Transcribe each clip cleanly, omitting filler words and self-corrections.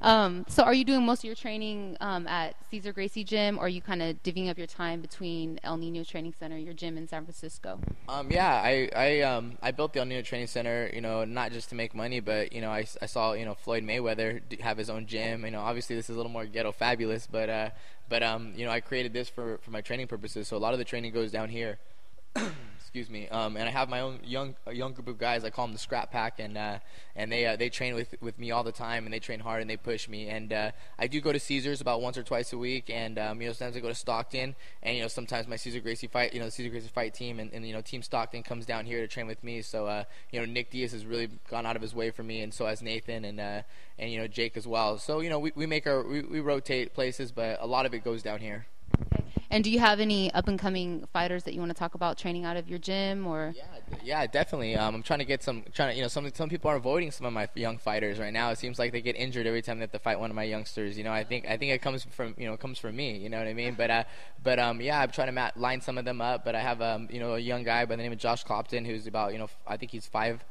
So are you doing most of your training at Cesar Gracie Gym, or are you kind of divvying up your time between El Nino Training Center, your gym in San Francisco? Yeah, I built the El Nino Training Center, not just to make money, but I saw Floyd Mayweather have his own gym. Obviously this is a little more ghetto fabulous, but I created this for my training purposes. So a lot of the training goes down here. Excuse me. And I have my own a young group of guys. I call them the Scrap Pack, and they train with me all the time, and they train hard and they push me. And I do go to Caesars about once or twice a week, and sometimes I go to Stockton, and sometimes my Cesar Gracie fight, the Cesar Gracie fight team, and Team Stockton comes down here to train with me. So Nick Diaz has really gone out of his way for me, and so has Nathan, and Jake as well. So we rotate places, but a lot of it goes down here. Okay. And do you have any up-and-coming fighters that you want to talk about training out of your gym, or? Yeah, definitely. I'm trying to get some people are avoiding some of my young fighters right now. It seems like they get injured every time they have to fight one of my youngsters. I think it comes from me. You know what I mean? But yeah, I'm trying to line some of them up. But I have a young guy by the name of Josh Clopton, who's about I think he's five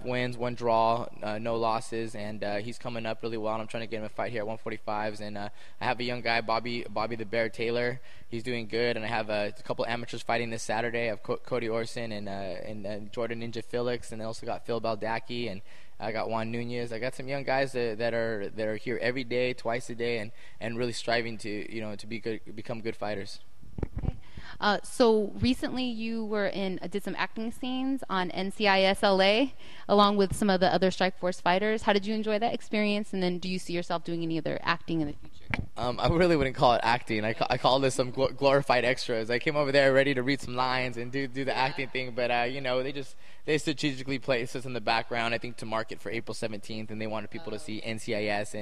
wins, one draw, no losses, and he's coming up really well. And I'm trying to get him a fight here at 145s. And I have a young guy, Bobby the Bear Taylor. He's doing good. And I have a couple amateurs fighting this Saturday. I have Cody Orson and Jordan Ninja Felix, and I also got Phil Baldacki, and I got Juan Nunez. I got some young guys that are here every day, twice a day, and really striving to become good fighters. Okay. So recently you did some acting scenes on NCIS LA along with some of the other Strikeforce fighters. How did you enjoy that experience, and then do you see yourself doing any other acting in the future? I really wouldn't call it acting. I call this some glorified extras. I came over there ready to read some lines and do the acting thing, but they strategically placed us in the background, I think, to market for April 17th, and they wanted people to see NCIS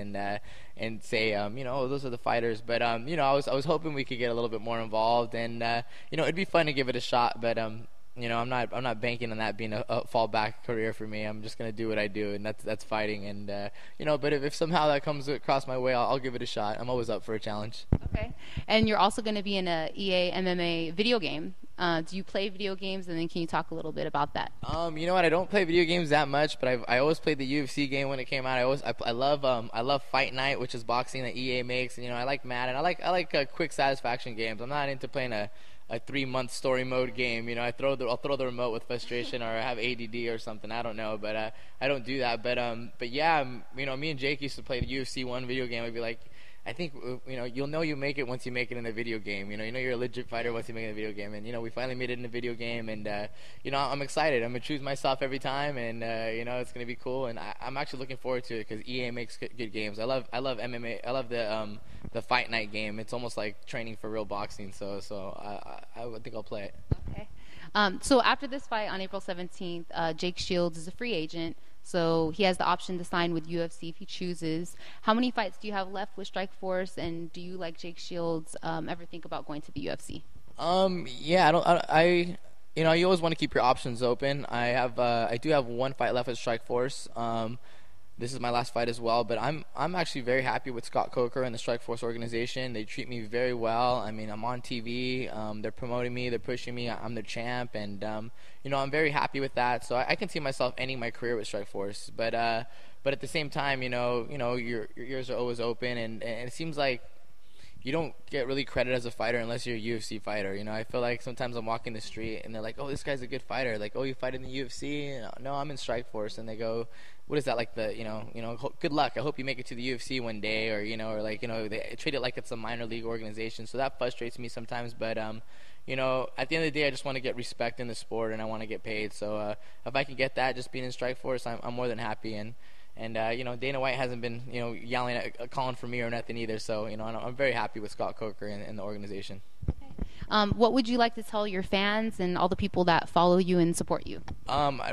and say, oh, those are the fighters. But I was hoping we could get a little bit more involved, and it'd be fun to give it a shot. But I'm not banking on that being a fallback career for me. I'm just gonna do what I do, and that's fighting. And but if somehow that comes across my way, I'll give it a shot. I'm always up for a challenge. Okay. And you're also going to be in a EA MMA video game. Do you play video games, and then can you talk a little bit about that? You know what? I don't play video games that much, but I always played the UFC game when it came out. I love Fight Night, which is boxing that EA makes, and I like Madden. I like quick satisfaction games. I'm not into playing a 3-month story mode game. I'll throw the remote with frustration, or I have ADD or something. I don't know, but I don't do that. But yeah, me and Jake used to play the UFC 1 video game. I'd be like, I think you'll know you make it once you make it in the video game. You're a legit fighter once you make it in the video game. And we finally made it in the video game, and I'm excited. I'm gonna choose myself every time, and it's gonna be cool. And I'm actually looking forward to it because EA makes good games. I love MMA. I love the Fight Night game. It's almost like training for real boxing. So I think I'll play it. Okay. So after this fight on April 17th, Jake Shields is a free agent. So he has the option to sign with UFC if he chooses. How many fights do you have left with Strikeforce, and do you, like Jake Shields, ever think about going to the UFC? Yeah, you always want to keep your options open. I do have one fight left with Strikeforce. This is my last fight as well, but I'm actually very happy with Scott Coker and the Strikeforce organization. They treat me very well. I mean, I'm on TV. They're promoting me. They're pushing me. I'm their champ, and I'm very happy with that. So I can see myself ending my career with Strikeforce. But at the same time, your ears are always open, and it seems like you don't get really credit as a fighter unless you're a UFC fighter. I feel like sometimes I'm walking the street and they're like, "Oh, this guy's a good fighter." Like, "Oh, you fight in the UFC?" No, I'm in Strikeforce. And they go, "What is that like?" Good luck. I hope you make it to the UFC one day, or they treat it like it's a minor league organization. So that frustrates me sometimes. But at the end of the day, I just want to get respect in the sport, and I want to get paid. So if I can get that, just being in Strikeforce, I'm more than happy. And Dana White hasn't been, yelling calling for me or nothing either. So, I'm very happy with Scott Coker and the organization. Okay. What would you like to tell your fans and all the people that follow you and support you?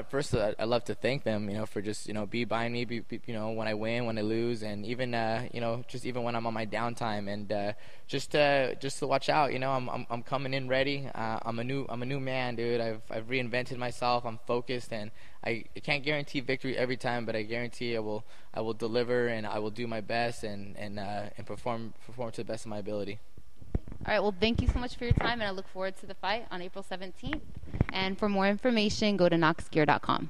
First, I'd love to thank them, for just, be behind me, when I win, when I lose, and even, just even when I'm on my downtime, and just to watch out. I'm coming in ready. I'm a new man, dude. I've reinvented myself. I'm focused, and I can't guarantee victory every time, but I guarantee I will deliver, and I will do my best and perform to the best of my ability. All right, well, thank you so much for your time, and I look forward to the fight on April 17th. And for more information, go to knoxgear.com.